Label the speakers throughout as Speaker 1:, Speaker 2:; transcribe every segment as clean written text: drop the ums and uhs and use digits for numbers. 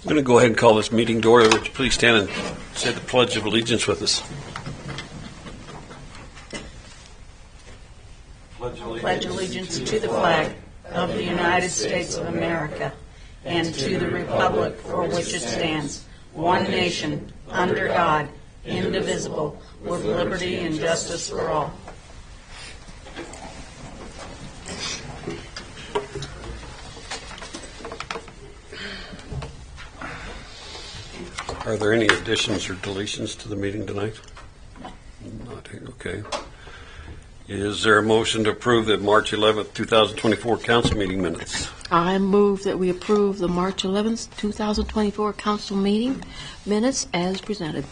Speaker 1: I'm going to go ahead and call this meeting to order. Would you please stand and say the Pledge of Allegiance with us?
Speaker 2: Pledge allegiance to the flag of the United States of America and to the republic for which it stands, one nation, under God, indivisible, with liberty and justice for all.
Speaker 1: Are there any additions or deletions to the meeting tonight? Not here. Okay. Is there a motion to approve the March 11th, 2024 council meeting minutes?
Speaker 3: I move that we approve the March 11th, 2024 council meeting minutes as presented.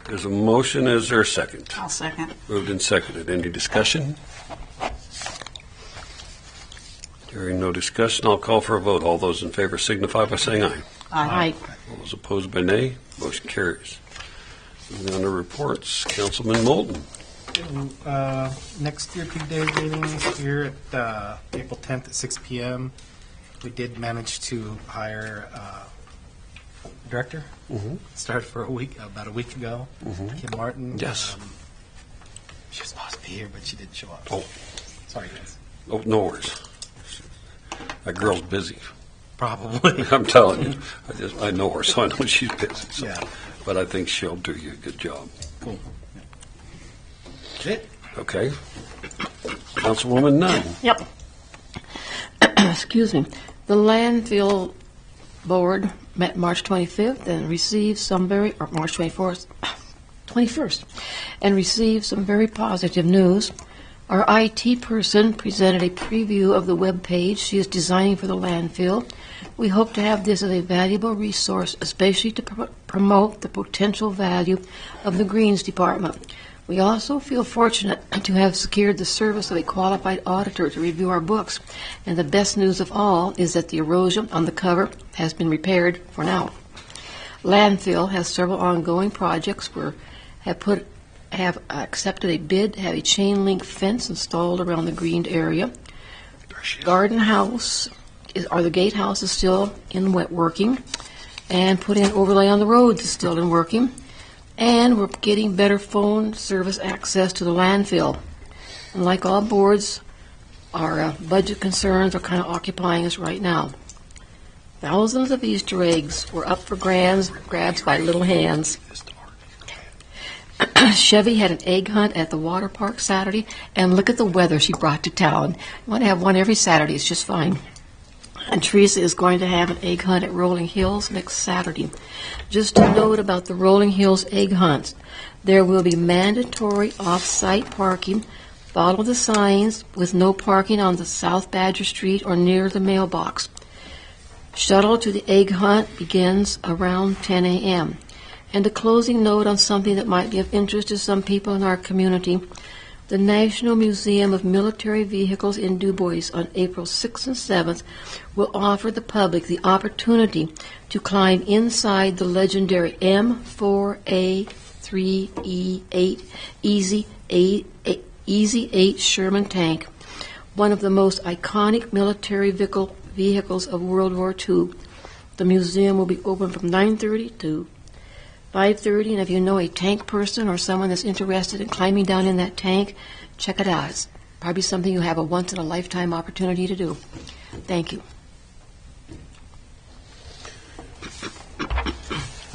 Speaker 1: There's a motion. Is there a second?
Speaker 2: I'll second.
Speaker 1: Moved and seconded. Any discussion? Hearing no discussion, I'll call for a vote. All those in favor signify by saying aye.
Speaker 3: Aye.
Speaker 1: All those opposed by nay. Motion carries. Moving on to reports. Councilman Moulton.
Speaker 4: Next year, 2 days meeting here at April 10th at 6 p.m. We did manage to hire a director. Started for about a week ago. Kim Martin.
Speaker 1: Yes.
Speaker 4: She was supposed to be here, but she didn't show up.
Speaker 1: Oh.
Speaker 4: Sorry, guys.
Speaker 1: Oh, no worries. That girl's busy.
Speaker 4: Probably.
Speaker 1: I'm telling you. I know her, so I know she's busy. So.
Speaker 4: Yeah.
Speaker 1: But I think she'll do you a good job.
Speaker 4: Cool. That's it.
Speaker 1: Okay. Councilwoman Nunn.
Speaker 3: Yep. Excuse me. The landfill board met March 25th and received some March 24th, 21st, and received some very positive news. Our IT person presented a preview of the web page she is designing for the landfill. We hope to have this as a valuable resource, especially to promote the potential value of the Greens Department. We also feel fortunate to have secured the service of a qualified auditor to review our books. And the best news of all is that the erosion on the cover has been repaired for now. Landfill has several ongoing projects have accepted a bid to have a chain link fence installed around the greened area. Garden house the gatehouse is still in wet working, and putting an overlay on the roads is still in working. And we're getting better phone service access to the landfill. And like all boards, our budget concerns are kind of occupying us right now. Thousands of Easter eggs were up for grabs by little hands. Chevy had an egg hunt at the water park Saturday, and look at the weather she brought to town. You want to have one every Saturday, it's just fine. And Teresa is going to have an egg hunt at Rolling Hills next Saturday. Just a note about the Rolling Hills egg hunts. There will be mandatory off-site parking. Follow the signs with no parking on the South Badger Street or near the mailbox. Shuttle to the egg hunt begins around 10 a.m. And a closing note on something that might be of interest to some people in our community. The National Museum of Military Vehicles in Du Bois on April 6th and 7th will offer the public the opportunity to climb inside the legendary M4A3E8 Easy 8 Sherman tank, one of the most iconic military vehicles of World War II. The museum will be open from 9:30 to 5:30, and if you know a tank person or someone that's interested in climbing down in that tank, check it out. It's probably something you have a once-in-a-lifetime opportunity to do. Thank you.
Speaker 5: I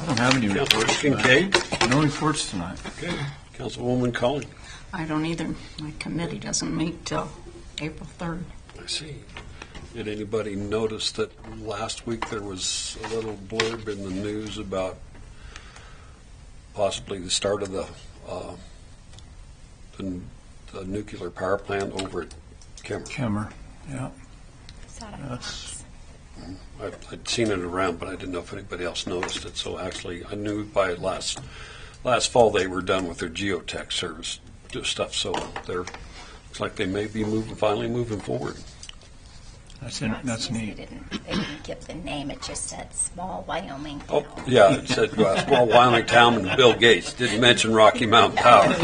Speaker 5: don't have any reports
Speaker 1: Councilman
Speaker 5: tonight.
Speaker 1: Kincaid.
Speaker 5: No reports tonight.
Speaker 1: Okay. Councilwoman Collin.
Speaker 2: I don't either. My committee doesn't meet till April 3rd.
Speaker 1: I see. Did anybody notice that last week there was a little blurb in the news about possibly the start of the nuclear power plant over at Kemmer?
Speaker 5: Kemmer, yeah.
Speaker 6: That's
Speaker 1: I'd seen it around, but I didn't know if anybody else noticed it. So actually, I knew by last fall they were done with their geotech service stuff. So looks like they may be finally moving forward.
Speaker 5: That's
Speaker 6: They
Speaker 5: neat.
Speaker 6: didn't give the name, it just said Small Wyoming.
Speaker 1: Oh, yeah, it said small Wyoming town and Bill Gates. Didn't mention Rocky Mountain Power.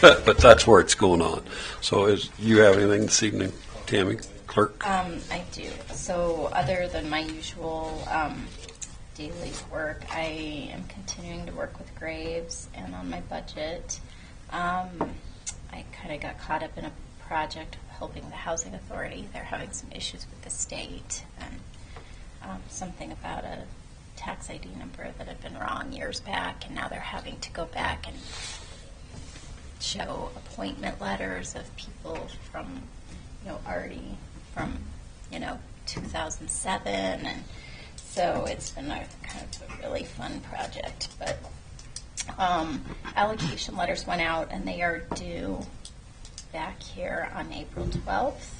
Speaker 1: But that's where it's going on. So you have anything this evening, Tammy? clerk?
Speaker 6: I do. So other than my usual daily work, I am continuing to work with Graves and on my budget. I kind of got caught up in a project helping the Housing Authority. They're having some issues with the state and something about a tax ID number that had been wrong years back, and now they're having to go back and show appointment letters of people from, already from, 2007, and so it's been a kind of a really fun project. But allocation letters went out, and they are due back here on April 12th.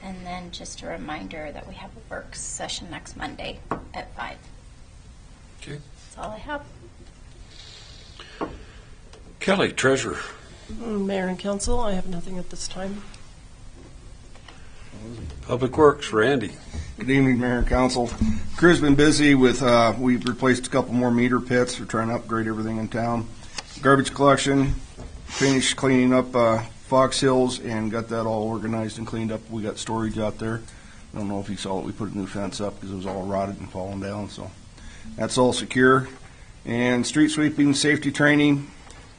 Speaker 6: And then just a reminder that we have a work session next Monday at 5.
Speaker 1: Okay.
Speaker 6: That's all I have.
Speaker 1: Kelly, treasurer.
Speaker 7: Mayor and council, I have nothing at this time.
Speaker 1: Public Works, Randy.
Speaker 8: Good evening, Mayor and Council. Crew's been busy with, we've replaced a couple more meter pits. We're trying to upgrade everything in town. Garbage collection, finished cleaning up Fox Hills and got that all organized and cleaned up. We got storage out there. I don't know if you saw it. We put a new fence up because it was all rotted and falling down. So that's all secure. And street sweeping, safety training,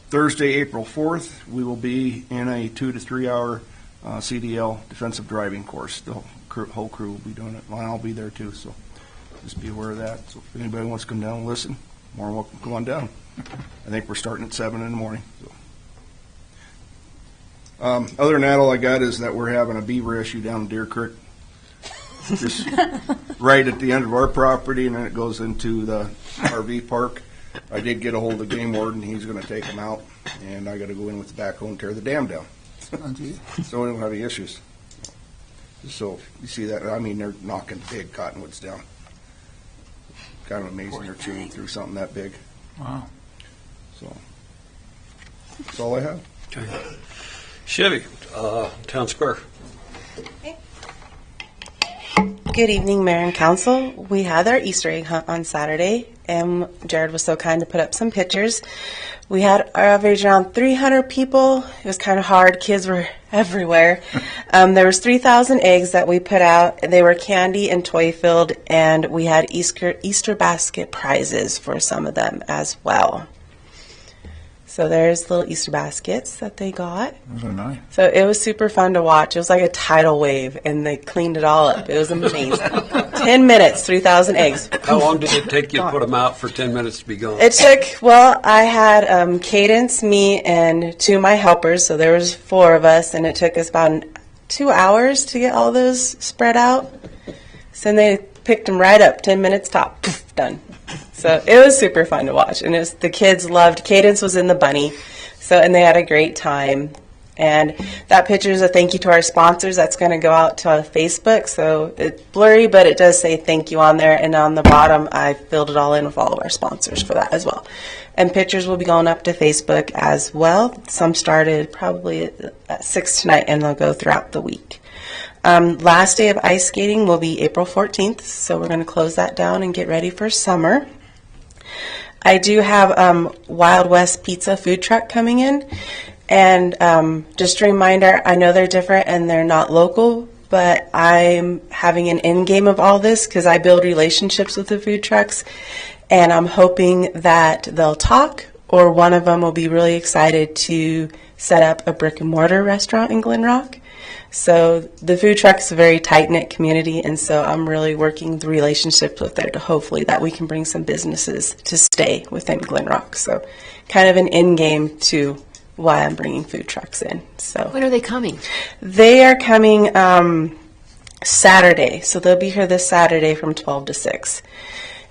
Speaker 8: Thursday, April 4th, we will be in a 2 to 3 hour CDL defensive driving course. The whole crew will be doing it. Well, I'll be there too, so just be aware of that. So if anybody wants to come down and listen, more than welcome to come on down. I think we're starting at 7 in the morning. So. Other than that, all I got is that we're having a beaver issue down in Deer Creek. Just right at the end of our property, and then it goes into the RV park. I did get a hold of the game warden. He's going to take them out, and I got to go in with the backhoe and tear the dam down. So we don't have any issues. So you see that? I mean, they're knocking big cottonwoods down. Kind of amazing they're chewing through something that big.
Speaker 5: Wow.
Speaker 8: So that's all I have.
Speaker 1: Okay. Chevy, Town Square.
Speaker 7: Good evening, Mayor and Council. We had our Easter egg hunt on Saturday, and Jared was so kind to put up some pictures. We had average around 300 people. It was kind of hard. Kids were everywhere. There was 3,000 eggs that we put out. They were candy and toy filled, and we had Easter basket prizes for some of them as well. So there's little Easter baskets that they got.
Speaker 5: Those are nice.
Speaker 7: So it was super fun to watch. It was like a tidal wave, and they cleaned it all up. It was amazing. 10 minutes, 3,000 eggs.
Speaker 1: How long did it take you to put them out for 10 minutes to be gone?
Speaker 7: It took, well, I had Cadence, me, and 2 of my helpers, so there was 4 of us, and it took us about 2 hours to get all those spread out. So then they picked them right up, 10 minutes top, done. So it was super fun to watch, and the kids loved. Cadence was in the bunny, and they had a great time. And that picture is a thank you to our sponsors. That's going to go out to Facebook. So it's blurry, but it does say thank you on there. And on the bottom, I filled it all in with all of our sponsors for that as well. And pictures will be going up to Facebook as well. Some started probably at 6 tonight, and they'll go throughout the week. Last day of ice skating will be April 14th, so we're going to close that down and get ready for summer. I do have Wild West Pizza food truck coming in, and just a reminder, I know they're different and they're not local, but I'm having an end game of all this because I build relationships with the food trucks, and I'm hoping that they'll talk, or one of them will be really excited to set up a brick and mortar restaurant in Glen Rock. So the food truck is a very tight-knit community, and so I'm really working the relationships with there to hopefully that we can bring some businesses to stay within Glen Rock. So kind of an end game to why I'm bringing food trucks in. So
Speaker 3: When are they coming?
Speaker 7: they are coming Saturday, so they'll be here this Saturday from 12 to 6.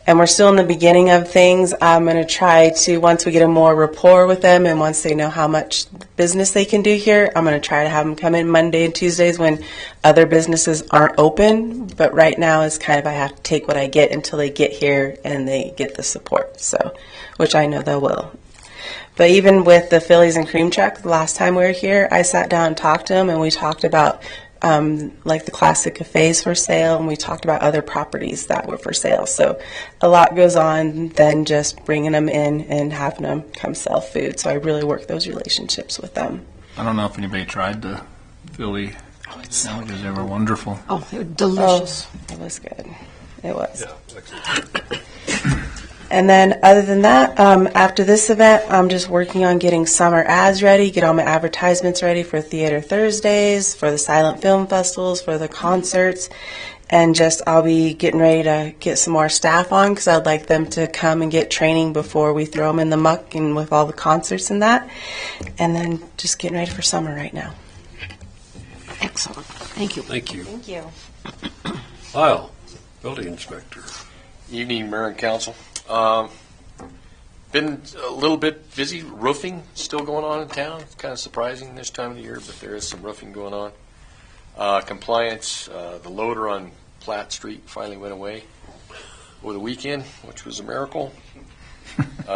Speaker 7: And we're still in the beginning of things. I'm going to try to, once we get a more rapport with them and once they know how much business they can do here, I'm going to try to have them come in Monday and Tuesdays when other businesses aren't open. But right now it's kind of I have to take what I get until they get here and they get the support, so which I know they will. But even with the Phillies and Cream Truck, the last time we were here, I sat down and talked to them, and we talked about like the classic cafes for sale, and we talked about other properties that were for sale. So a lot goes on than just bringing them in and having them come sell food. So I really work those relationships with them.
Speaker 5: I don't know if anybody tried the Philly Sandwiches, they were wonderful.
Speaker 3: Oh, they were delicious.
Speaker 7: It was good. It was.
Speaker 1: Yeah, excellent.
Speaker 7: And then other than that, after this event, I'm just working on getting summer ads ready, get all my advertisements ready for Theater Thursdays, for the silent film festivals, for the concerts, and just I'll be getting ready to get some more staff on because I'd like them to come and get training before we throw them in the muck and with all the concerts and that. And then just getting ready for summer right now.
Speaker 3: Excellent. Thank you.
Speaker 1: Thank you.
Speaker 6: Thank you.
Speaker 1: Lyle, building inspector.
Speaker 9: Evening, Mayor and Council. Been a little bit busy. Roofing still going on in town. It's kind of surprising this time of the year, but there is some roofing going on. Compliance, the loader on Platt Street finally went away over the weekend, which was a miracle.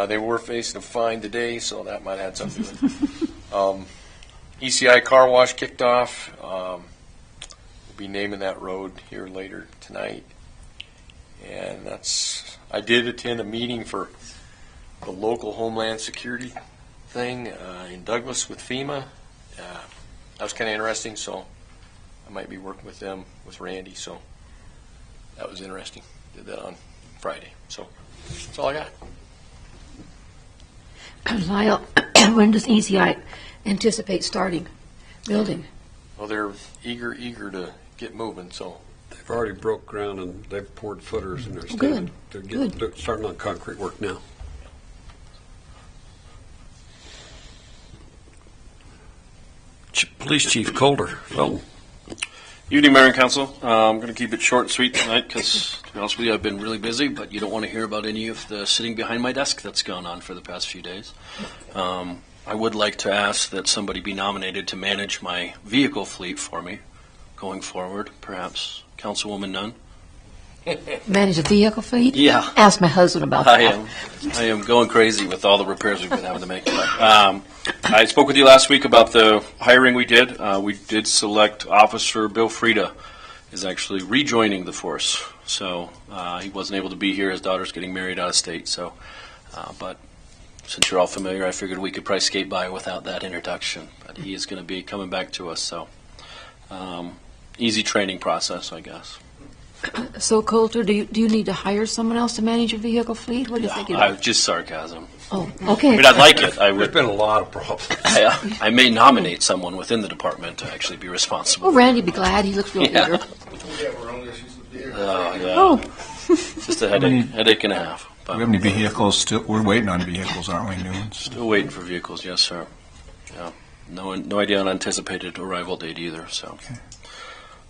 Speaker 9: They were facing a fine today, so that might add something to it. ECI car wash kicked off. We'll be naming that road here later tonight. And I did attend a meeting for the local Homeland Security thing in Douglas with FEMA. That was kind of interesting, so I might be working with them, with Randy, so that was interesting. Did that on Friday. So that's all I got.
Speaker 3: Lyle, when does ECI anticipate starting building?
Speaker 9: Well, they're eager to get moving, so
Speaker 1: They've already broke ground and they've poured footers and they're
Speaker 3: Good.
Speaker 1: they're starting on concrete work now. Police Chief Calder. Well,
Speaker 10: Evening, Mayor and Council. I'm going to keep it short and sweet tonight because, to be honest with you, I've been really busy, but you don't want to hear about any of the sitting behind my desk that's gone on for the past few days. I would like to ask that somebody be nominated to manage my vehicle fleet for me going forward, perhaps Councilwoman Nunn.
Speaker 3: Manage a vehicle fleet?
Speaker 10: Yeah.
Speaker 3: Ask my husband about that.
Speaker 10: I am going crazy with all the repairs we've been having to make. But, I spoke with you last week about the hiring we did. We did select Officer Bill Frieda is actually rejoining the force. So he wasn't able to be here. His daughter's getting married out of state. So, but since you're all familiar, I figured we could probably skate by without that introduction. But he is going to be coming back to us. So easy training process, I guess.
Speaker 3: So, Coulter, do you need to hire someone else to manage your vehicle fleet? What do you think?
Speaker 10: Just sarcasm.
Speaker 3: Oh, okay.
Speaker 10: I mean, I'd like it.
Speaker 1: there's been a lot of problems.
Speaker 10: I may nominate someone within the department to actually be responsible.
Speaker 3: Well, Randy be glad. He looks real
Speaker 10: Yeah.
Speaker 3: eager.
Speaker 10: Yeah.
Speaker 3: Oh,
Speaker 10: Just a headache and a half.
Speaker 5: Do
Speaker 10: But
Speaker 5: we have any vehicles still? We're waiting on vehicles, aren't we, new ones?
Speaker 10: still waiting for vehicles, yes, sir. Yeah. No idea on anticipated arrival date either. So,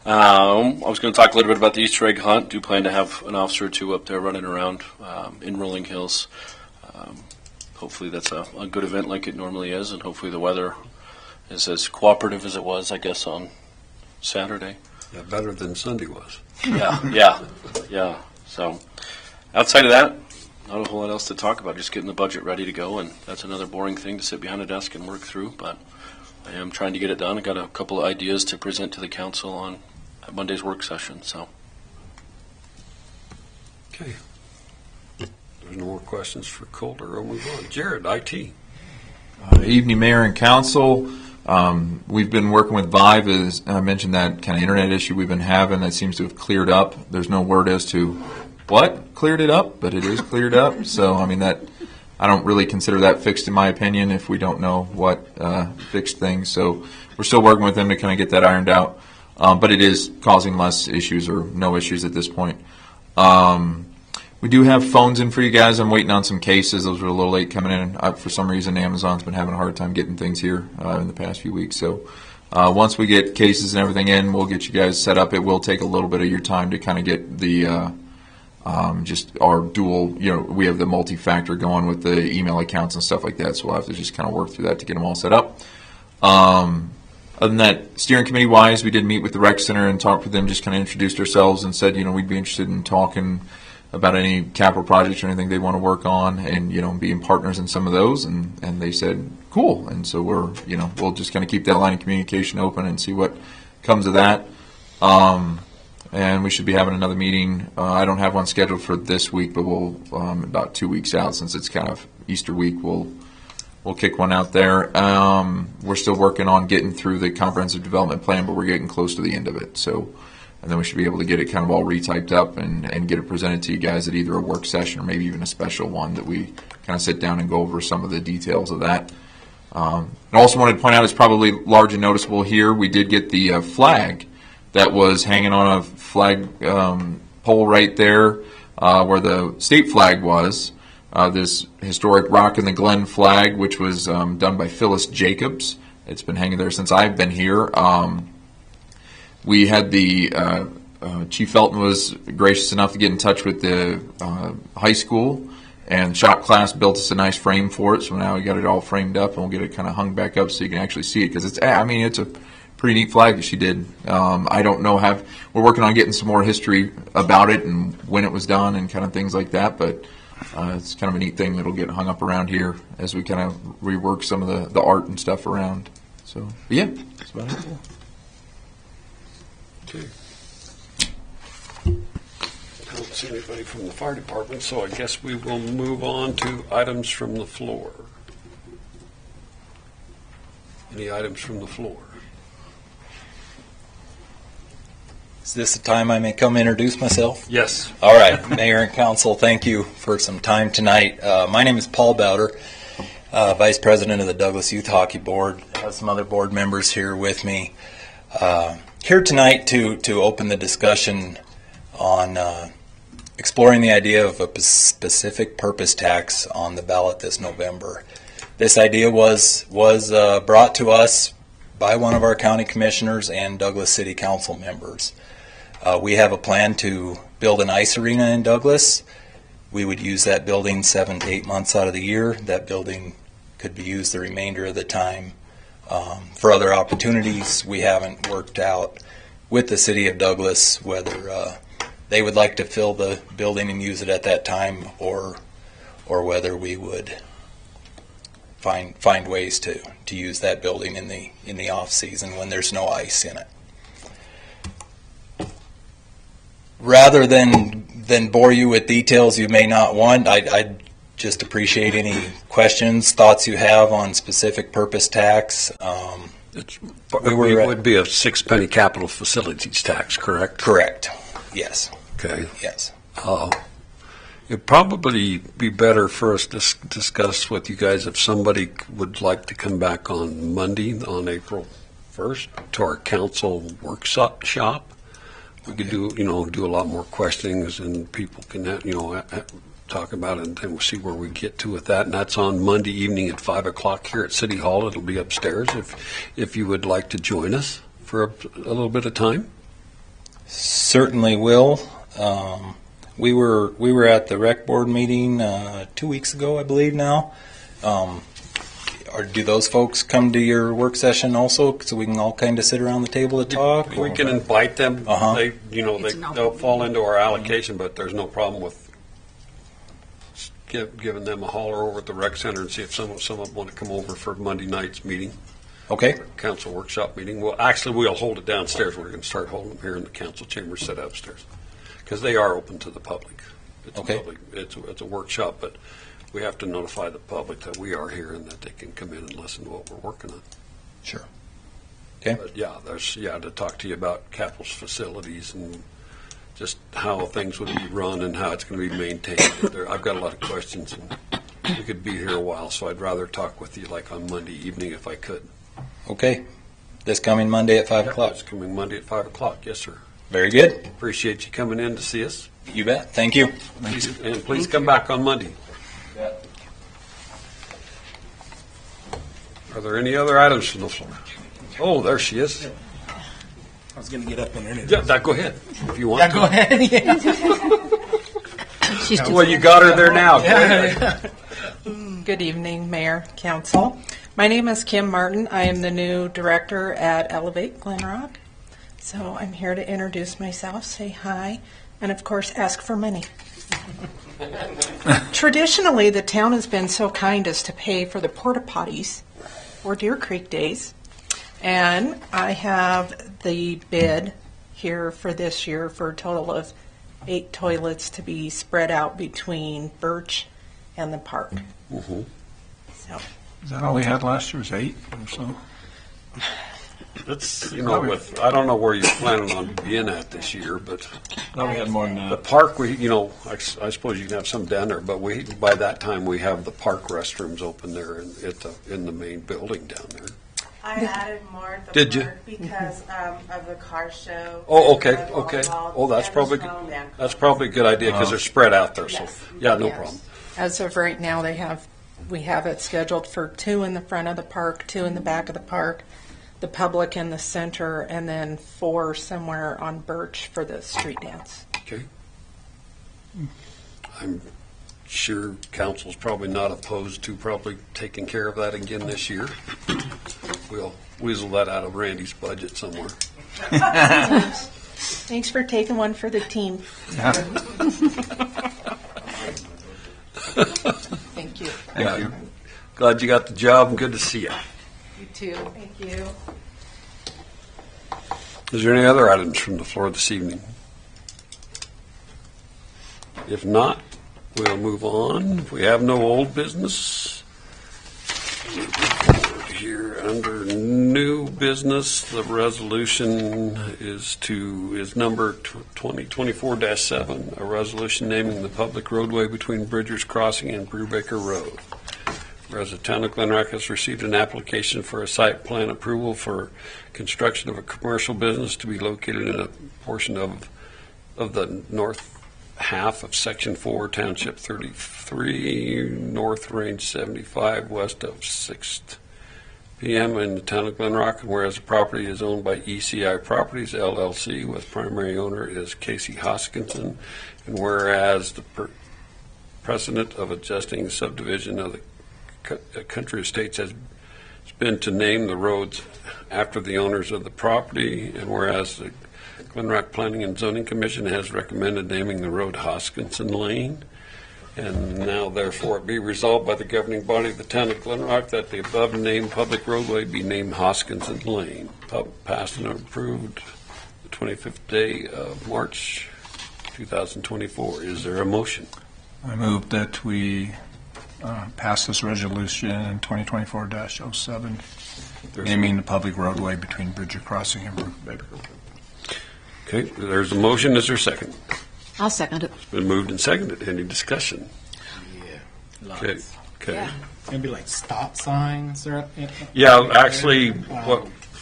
Speaker 10: I was going to talk a little bit about the Easter egg hunt. Do plan to have an officer or two up there running around in Rolling Hills. Hopefully that's a good event like it normally is, and hopefully the weather is as cooperative as it was, I guess, on Saturday.
Speaker 1: Yeah, better than Sunday was.
Speaker 10: Yeah. So, outside of that, not a whole lot else to talk about. Just getting the budget ready to go, and that's another boring thing to sit behind a desk and work through. But I am trying to get it done. I got a couple of ideas to present to the council on Monday's work session. So,
Speaker 1: Okay. There's no more questions for Calder. We'll move on. Jared, IT.
Speaker 11: Evening, Mayor and Council. We've been working with Vive, as I mentioned, that kind of internet issue we've been having that seems to have cleared up. There's no word as to what cleared it up, but it is cleared up. So, I mean, that I don't really consider that fixed, in my opinion, if we don't know what fixed things. So we're still working with them to kind of get that ironed out. But it is causing less issues or no issues at this point. We do have phones in for you guys. I'm waiting on some cases. Those were a little late coming in. For some reason, Amazon's been having a hard time getting things here in the past few weeks. So once we get cases and everything in, we'll get you guys set up. It will take a little bit of your time to kind of get the just our dual, we have the multi-factor going with the email accounts and stuff like that. So we'll have to just kind of work through that to get them all set up. Other than that, steering committee-wise, we did meet with the rec center and talked with them, just kind of introduced ourselves and said, we'd be interested in talking about any capital projects or anything they want to work on and, being partners in some of those. And they said, cool. And so we're, we'll just kind of keep that line of communication open and see what comes of that. And we should be having another meeting. I don't have one scheduled for this week, but we'll, about 2 weeks out, since it's kind of Easter week, we'll we'll kick one out there. We're still working on getting through the comprehensive development plan, but we're getting close to the end of it. So, and then we should be able to get it kind of all retyped up and get it presented to you guys at either a work session or maybe even a special one that we kind of sit down and go over some of the details of that. I also wanted to point out, it's probably large and noticeable here, we did get the flag that was hanging on a flag pole right there where the state flag was. This historic Rock in the Glen flag, which was done by Phyllis Jacobs. It's been hanging there since I've been here. We had the Chief Felton was gracious enough to get in touch with the high school, and shop class built us a nice frame for it. So now we got it all framed up, and we'll get it kind of hung back up so you can actually see it, because it's a pretty neat flag that she did. I don't know, we're working on getting some more history about it and when it was done and kind of things like that, but it's kind of a neat thing that'll get hung up around here as we kind of rework some of the art and stuff around. So, but yeah, that's about it.
Speaker 1: Okay. I don't see anybody from the fire department, so I guess we will move on to items from the floor. Any items from the floor?
Speaker 12: Is this the time I may come introduce myself?
Speaker 1: Yes.
Speaker 12: All right, Mayor and Council, thank you for some time tonight. My name is Paul Bowder, Vice President of the Douglas Youth Hockey Board. I have some other board members here with me. Here tonight to open the discussion on exploring the idea of a specific purpose tax on the ballot this November. This idea was brought to us by one of our county commissioners and Douglas City Council members. We have a plan to build an ice arena in Douglas. We would use that building 7 to 8 months out of the year. That building could be used the remainder of the time for other opportunities. We haven't worked out with the city of Douglas whether they would like to fill the building and use it at that time, or whether we would find ways to use that building in the off season when there's no ice in it. Rather than bore you with details you may not want, I'd just appreciate any questions, thoughts you have on specific purpose tax.
Speaker 1: It would be a 6-penny capital facilities tax, correct?
Speaker 12: Correct. Yes.
Speaker 1: Okay.
Speaker 12: Yes.
Speaker 1: It'd probably be better for us to discuss with you guys if somebody would like to come back on Monday, on April 1st, to our council workshop. We could do a lot more questionings, and people can, talk about it, and then we'll see where we get to with that. And that's on Monday evening at 5 o'clock here at City Hall. It'll be upstairs if you would like to join us for a little bit of time.
Speaker 12: Certainly will. We were at the rec board meeting 2 weeks ago, I believe now. Do those folks come to your work session also, so we can all kind of sit around the table to talk?
Speaker 1: We can invite them.
Speaker 12: Uh-huh.
Speaker 1: They'll fall into our allocation, but there's no problem with giving them a holler over at the rec center and see if some of them want to come over for Monday night's meeting.
Speaker 12: Okay.
Speaker 1: Council workshop meeting. Well, actually, we'll hold it downstairs. We're going to start holding them here in the council chambers set upstairs, because they are open to the public.
Speaker 12: Okay.
Speaker 1: It's a workshop, but we have to notify the public that we are here and that they can come in and listen to what we're working on.
Speaker 12: Sure. Okay.
Speaker 1: But to talk to you about capital facilities and just how things would be run and how it's going to be maintained. I've got a lot of questions, and we could be here a while, so I'd rather talk with you like on Monday evening if I could.
Speaker 12: Okay. This coming Monday at 5 o'clock?
Speaker 1: It's coming Monday at 5 o'clock, yes, sir.
Speaker 12: Very good.
Speaker 1: Appreciate you coming in to see us.
Speaker 12: You bet. Thank you.
Speaker 1: Please come back on Monday. Are there any other items from the floor? Oh, there she is.
Speaker 4: I was going to get up in there.
Speaker 1: Yeah, go ahead if you want.
Speaker 4: Yeah, go ahead. Yeah.
Speaker 1: Well, you got her there now. Go ahead.
Speaker 13: Good evening, Mayor, Council. My name is Kim Martin. I am the new director at Elevate Glenrock. So I'm here to introduce myself, say hi, and of course ask for money. Traditionally, the town has been so kind as to pay for the porta potties for Deer Creek Days. And I have the bid here for this year for a total of 8 toilets to be spread out between Birch and the park.
Speaker 1: Mm-hmm.
Speaker 13: So
Speaker 5: Is that all we had last year, was 8 or so?
Speaker 1: It's, I don't know where you're planning on being at this year, but
Speaker 5: No, we had more than
Speaker 1: the
Speaker 5: that.
Speaker 1: park, I suppose you can have some down there, but by that time, we have the park restrooms open there in the main building down there.
Speaker 7: I added more at the
Speaker 1: Did you?
Speaker 7: park because of the car show.
Speaker 1: Oh,
Speaker 7: and
Speaker 1: okay,
Speaker 7: the
Speaker 1: okay.
Speaker 7: volleyball
Speaker 1: Oh, that's
Speaker 7: and
Speaker 1: probably,
Speaker 7: the strongman
Speaker 1: that's probably a good idea, because they're spread out there, so,
Speaker 7: Yes.
Speaker 1: yeah, no
Speaker 13: Yes.
Speaker 1: problem.
Speaker 13: As of right now, we have it scheduled for 2 in the front of the park, 2 in the back of the park, the public in the center, and then 4 somewhere on Birch for the street dance.
Speaker 1: Okay. I'm sure council's probably not opposed to probably taking care of that again this year. We'll weasel that out of Randy's budget somewhere.
Speaker 13: Thanks for taking one for the team. Thank you.
Speaker 1: Thank you. Glad you got the job, and good to see you.
Speaker 13: You too. Thank you.
Speaker 1: Is there any other items from the floor this evening? If not, we'll move on. If we have no old business, here under new business, the resolution is number 2024-7, a resolution naming the public roadway between Bridgers Crossing and Brubaker Road. Whereas the town of Glen Rock has received an application for a site plan approval for construction of a commercial business to be located in a portion of the north half of Section 4, Township 33, North Range 75, west of 6th PM in the town of Glen Rock. And whereas the property is owned by ECI Properties LLC, with primary owner is Casey Hoskinson, and whereas the precedent of adjusting subdivision of the Country Estates has been to name the roads after the owners of the property, and whereas the Glen Rock Planning and Zoning Commission has recommended naming the road Hoskinson Lane, and now therefore it be resolved by the governing body of the town of Glen Rock that the above named public roadway be named Hoskinson Lane. Passed and approved the 25th day of March 2024. Is there a motion?
Speaker 5: I move that we pass this resolution 2024-07, naming the public roadway between Bridger Crossing and Brubaker.
Speaker 1: Okay, there's a motion. Is there a second?
Speaker 3: I'll second it.
Speaker 1: It's been moved and seconded. Any discussion? Okay. Okay.
Speaker 4: Maybe like stop signs or.
Speaker 1: Yeah, actually,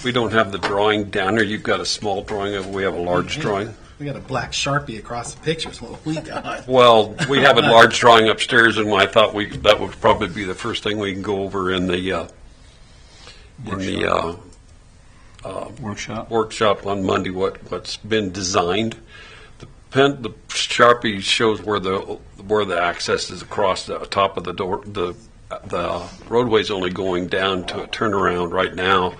Speaker 1: we don't have the drawing down there. You've got a small drawing of it. We have a large drawing.
Speaker 4: We got a black Sharpie across the pictures. What we got.
Speaker 1: Well, we have a large drawing upstairs, and I thought that would probably be the first thing we can go over in the workshop on Monday. What's been designed. The Sharpie shows where the access is across the top of the door. The roadway's only going down to a turnaround right now,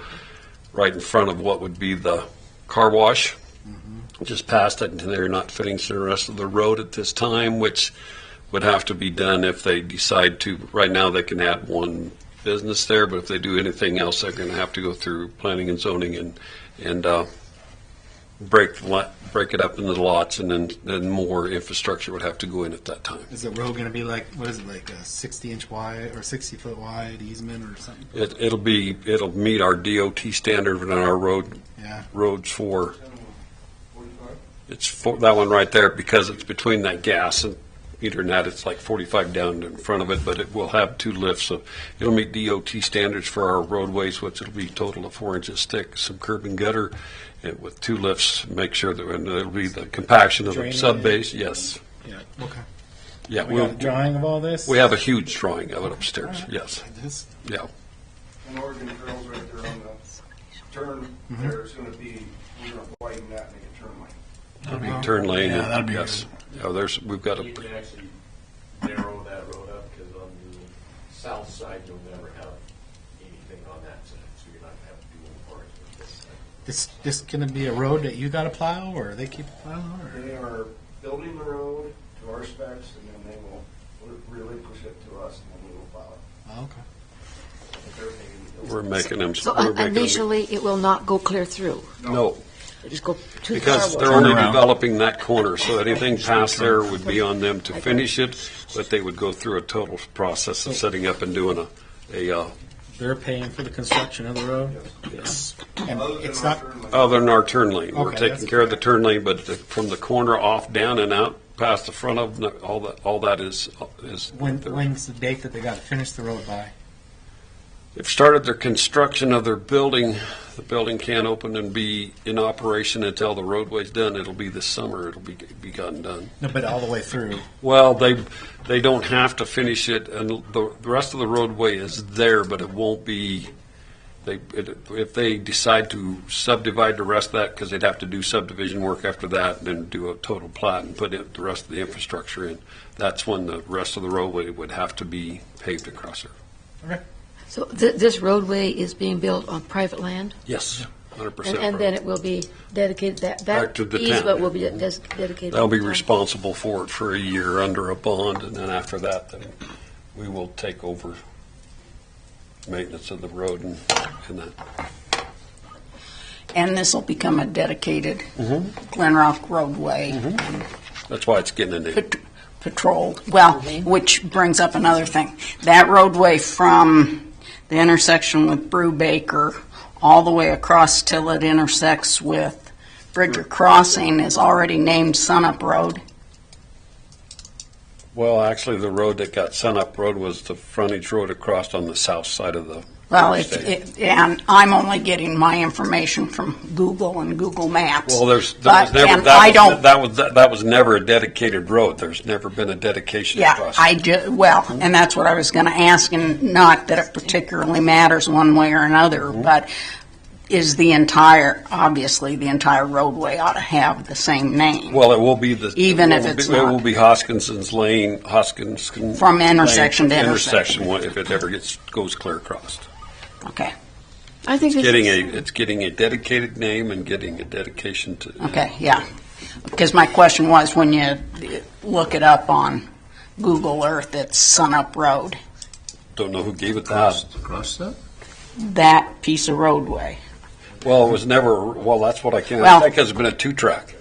Speaker 1: right in front of what would be the car wash. Just past it, and they're not finishing the rest of the road at this time, which would have to be done if they decide to. Right now, they can add one business there, but if they do anything else, they're going to have to go through planning and zoning and break it up into lots, and then more infrastructure would have to go in at that time.
Speaker 4: Is the road going to be like, what is it, like a 60-inch wide or 60-foot wide easement or something?
Speaker 1: It'll meet our DOT standard and our roads for. It's for that one right there, because it's between that gas and meter and that, it's like 45 down in front of it, but it will have 2 lifts, so it'll meet DOT standards for our roadways, which it'll be a total of 4 inches thick, some curb and gutter, and with 2 lifts, make sure that it'll be the compaction of the sub-base, yes.
Speaker 4: Yeah, okay.
Speaker 1: Yeah,
Speaker 4: we got a drawing of all this?
Speaker 1: We have a huge drawing of it upstairs, yes. Yeah.
Speaker 8: And Oregon Trail's right there on the turn, there's going to be, we're going to widen that and make a turn lane.
Speaker 1: That'll be a turn lane.
Speaker 5: Yeah, that'd be
Speaker 1: yes. Yeah, we've got
Speaker 14: You can actually narrow that road up, because on the south side, you'll never have anything on that side, so you're not going to have to do any parts with this side.
Speaker 4: This going to be a road that you got to plow, or they keep plowing? Or?
Speaker 8: They are building the road to our specs, and then they will relinquish it to us, and then we will plow it.
Speaker 4: Oh, okay.
Speaker 1: We're making them.
Speaker 3: So initially, it will not go clear through.
Speaker 1: No.
Speaker 3: They just go to
Speaker 1: Because
Speaker 3: the
Speaker 1: they're
Speaker 3: car
Speaker 1: only
Speaker 3: wash.
Speaker 1: developing that corner, so anything past there would be on them to finish it, but they would go through a total process of setting up and doing a
Speaker 4: They're paying for the construction of the road?
Speaker 1: Yes.
Speaker 4: And it's not,
Speaker 1: Other than our turn lane. We're
Speaker 4: Okay,
Speaker 1: taking
Speaker 4: that's-
Speaker 1: care of the turn lane, but from the corner off, down and out, past the front of, all that is.
Speaker 4: when's the date that they got to finish the road by?
Speaker 1: They've started their construction of their building. The building can't open and be in operation until the roadway's done. It'll be this summer. It'll be gotten done.
Speaker 4: No, but all the way through.
Speaker 1: Well, they don't have to finish it, and the rest of the roadway is there, but it won't be. If they decide to subdivide the rest of that, because they'd have to do subdivision work after that, and then do a total plat and put the rest of the infrastructure in. That's when the rest of the roadway would have to be paved across there.
Speaker 4: Okay.
Speaker 3: So this roadway is being built on private land?
Speaker 1: Yes, 100%.
Speaker 3: And then it will be dedicated,
Speaker 1: Back
Speaker 3: that
Speaker 1: to the
Speaker 3: easement
Speaker 1: town.
Speaker 3: will be dedicated.
Speaker 1: They'll be
Speaker 3: to the town.
Speaker 1: responsible for it for a year under a bond, and then after that, then we will take over maintenance of the road and that.
Speaker 2: And this will become a dedicated Glen Rock roadway.
Speaker 1: That's why it's getting a name.
Speaker 2: Patrolled. Well, which brings up another thing. That roadway from the intersection with Brubaker all the way across till it intersects with Bridger Crossing is already named Sunup Road.
Speaker 1: Well, actually, the road that got Sunup Road was the frontage road across on the south side of the
Speaker 2: Well,
Speaker 1: interstate.
Speaker 2: and I'm only getting my information from Google and Google Maps.
Speaker 1: Well,
Speaker 2: But- and I don't-
Speaker 1: that was never a dedicated road. There's never been a dedication
Speaker 2: Yeah,
Speaker 1: across it.
Speaker 2: well, and that's what I was going to ask, and not that it particularly matters one way or another, but is obviously the entire roadway ought to have the same name.
Speaker 1: Well, it will be
Speaker 2: Even if it's
Speaker 1: it
Speaker 2: not.
Speaker 1: will be Hoskinson's Lane, Hoskins
Speaker 2: From intersection
Speaker 1: Lane
Speaker 2: to intersection.
Speaker 1: if it ever goes clear across.
Speaker 2: Okay,
Speaker 3: I think
Speaker 1: It's getting a dedicated name and getting a dedication to.
Speaker 2: okay, yeah. Because my question was, when you look it up on Google Earth, it's Sunup Road,
Speaker 1: Don't know who gave it that.
Speaker 5: Across that?
Speaker 2: that piece of roadway.
Speaker 1: Well, it was never. Well, that's what I can't.
Speaker 2: Well-
Speaker 1: I think it's been a 2-track.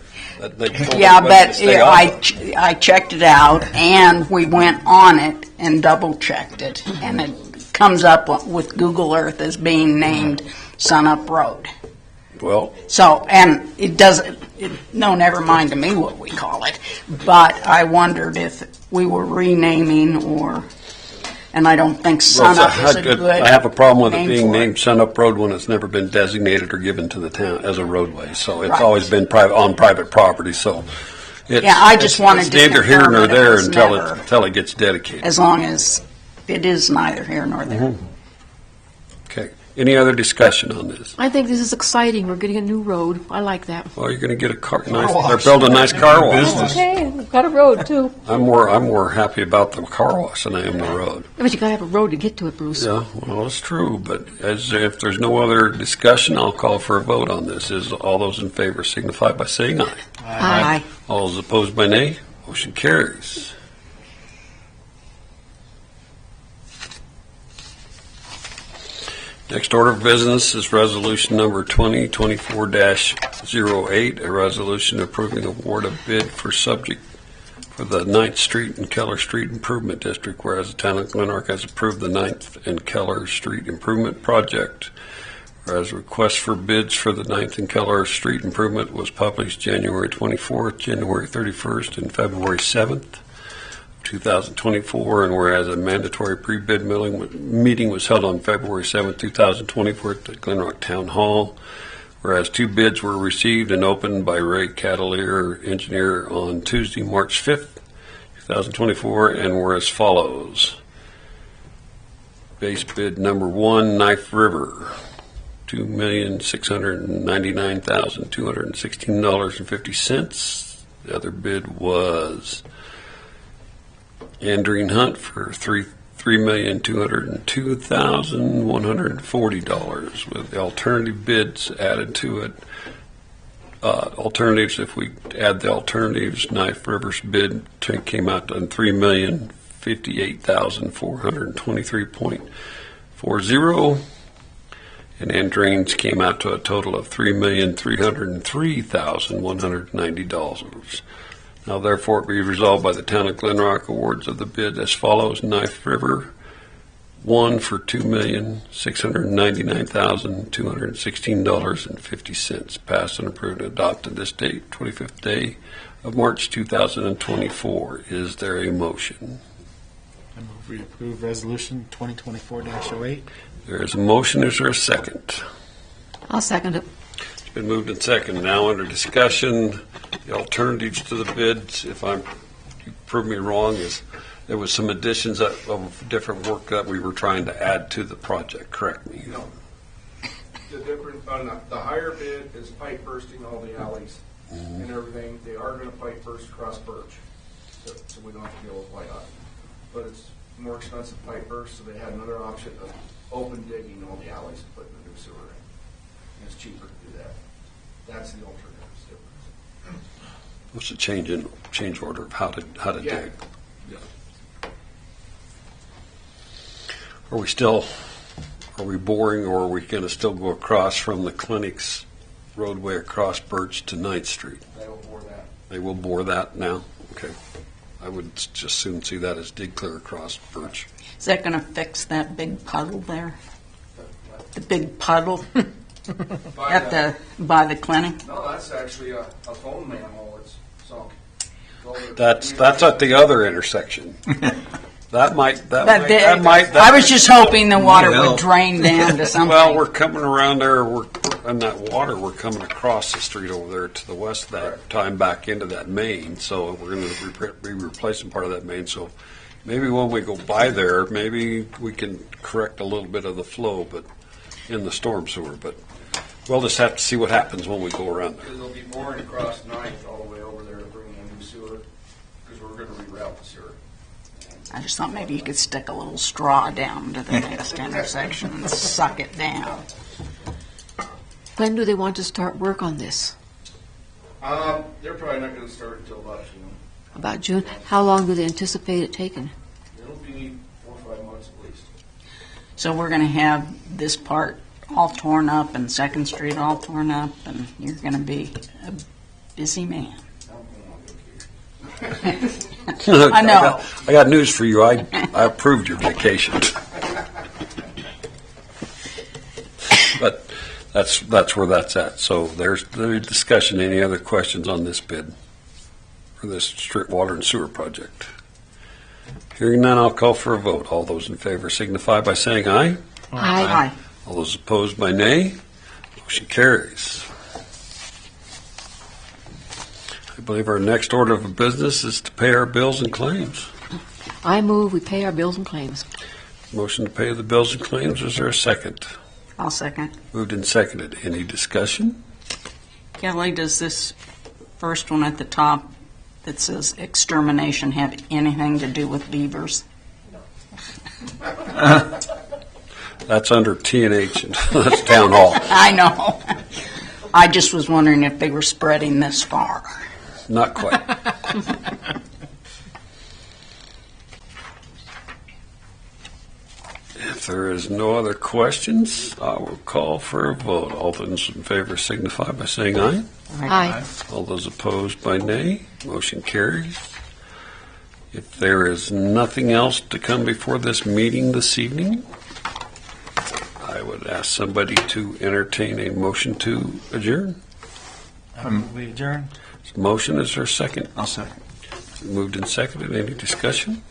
Speaker 2: Yeah, but I checked it out, and we went on it and double-checked it, and it comes up with Google Earth as being named Sunup Road.
Speaker 1: Well,
Speaker 2: So, and it doesn't, no, never mind to me what we call it, but I wondered if we were renaming and I don't think Sunup is a good
Speaker 1: I have a problem with it
Speaker 2: name
Speaker 1: being
Speaker 2: for
Speaker 1: named Sunup Road when it's never been designated or given to the town as a roadway. So it's
Speaker 2: Right.
Speaker 1: always been on private property. So it's,
Speaker 2: Yeah, I just wanted
Speaker 1: it's
Speaker 2: to
Speaker 1: neither here
Speaker 2: confirm
Speaker 1: nor
Speaker 2: that it
Speaker 1: there
Speaker 2: was
Speaker 1: until
Speaker 2: never-
Speaker 1: until it gets dedicated.
Speaker 2: As long as it is neither here nor there.
Speaker 1: Okay. Any other discussion on this?
Speaker 3: I think this is exciting. We're getting a new road. I like that.
Speaker 1: Well, you're going to get a car. They're building a nice car wash.
Speaker 3: Okay, we've got a road too.
Speaker 1: I'm more happy about the car wash than I am the road.
Speaker 3: But you gotta have a road to get to it, Bruce.
Speaker 1: Yeah, well, it's true, but if there's no other discussion, I'll call for a vote on this. Is all those in favor signify by saying aye.
Speaker 2: Aye.
Speaker 1: All those opposed by nay. Motion carries. Next order of business is resolution number 2024-08, a resolution approving award of bid for the 9th Street and Keller Street Improvement District, whereas the town of Glen Ark has approved the 9th and Keller Street Improvement Project. Whereas request for bids for the 9th and Keller Street Improvement was published January 24th, January 31st, and February 7th. 2024, and whereas a mandatory pre-bid meeting was held on February 7, 2024 at the Glen Rock Town Hall, whereas 2 bids were received and opened by Ray Catalier, engineer, on Tuesday, March 5th, 2024, and were as follows. Base bid number 1, Knife River, $2,699,216.50. The other bid was Andreen Hunt for $3,202,140 with the alternative bids added to it. Alternatives, if we add the alternatives, Knife River's bid came out to $3,058,423.40, and Andreen's came out to a total of $3,303,190. Now therefore it be resolved by the town of Glen Rock awards of the bid as follows. Knife River one for $2,699,216.50. Passed and approved and adopted this date, 25th day of March 2024. Is there a motion?
Speaker 4: I move we approve resolution 2024-08.
Speaker 1: There is a motion. Is there a second?
Speaker 3: I'll second it.
Speaker 1: It's been moved and seconded. Now under discussion, the alternatives to the bids, if you prove me wrong, is there was some additions of different work that we were trying to add to the project. Correct me.
Speaker 8: No. The different, on the higher bid is pipe bursting all the alleys and everything. They are going to pipe burst across Birch, so we don't have to deal with White Hot. But it's more expensive pipe burst, so they had another option of open digging all the alleys and putting a new sewer in. And it's cheaper to do that. That's the alternative difference.
Speaker 1: What's the change order of how to
Speaker 8: Yeah.
Speaker 1: dig?
Speaker 8: Yeah.
Speaker 1: Are we boring, or are we going to still go across from the clinic's roadway across Birch to 9th Street?
Speaker 8: They will bore that.
Speaker 1: They will bore that now? Okay. I would just soon see that as dig clear across Birch.
Speaker 2: Is that going to fix that big puddle there? The big puddle by the clinic?
Speaker 8: No, that's actually a phone manhole that's sunk.
Speaker 1: That's at the other intersection. I
Speaker 2: was just hoping the water would drain down to something.
Speaker 1: Well, we're coming around there, in that water, we're coming across the street over there to the west of that, time back into that main, so we're going to be replacing part of that main, so maybe when we go by there, maybe we can correct a little bit of the flow, but in the storm sewer, but we'll just have to see what happens when we go around there.
Speaker 8: They'll be boring across 9th all the way over there to bring in a new sewer, because we're going to reroute the sewer.
Speaker 2: I just thought maybe you could stick a little straw down to the next intersection and suck it down.
Speaker 3: When do they want to start work on this?
Speaker 8: They're probably not going to start until about June.
Speaker 3: About June? How long do they anticipate it taking?
Speaker 8: It'll be 4 or 5 months at least.
Speaker 2: So we're going to have this part all torn up and 2nd Street all torn up, and you're going to be a busy man. I know.
Speaker 1: I got news for you. I approved your vacation. But that's where that's at. So there's the discussion. Any other questions on this bid for this street water and sewer project? Hearing none, I'll call for a vote. All those in favor signify by saying aye.
Speaker 2: Aye.
Speaker 1: All those opposed by nay. Motion carries. I believe our next order of business is to pay our bills and claims.
Speaker 3: I move we pay our bills and claims.
Speaker 1: Motion to pay the bills and claims. Is there a second?
Speaker 2: I'll second.
Speaker 1: Moved and seconded. Any discussion?
Speaker 2: Kelly, does this first one at the top that says extermination have anything to do with beavers?
Speaker 1: That's under T&H, and that's Town Hall.
Speaker 2: I know. I just was wondering if they were spreading this far.
Speaker 1: Not quite. If there is no other questions, I will call for a vote. All those in favor signify by saying aye.
Speaker 3: Aye.
Speaker 1: All those opposed by nay. Motion carries. If there is nothing else to come before this meeting this evening, I would ask somebody to entertain a motion to adjourn.
Speaker 4: We adjourn.
Speaker 1: Motion, is there a second?
Speaker 5: I'll second.
Speaker 1: Moved and seconded. Any discussion?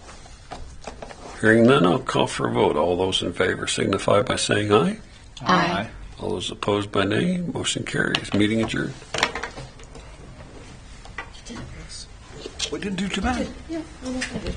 Speaker 1: Hearing none, I'll call for a vote. All those in favor signify by saying aye.
Speaker 3: Aye.
Speaker 1: All those opposed by nay. Motion carries. Meeting adjourned.
Speaker 5: We didn't do too bad.
Speaker 3: Yeah, I guess I did.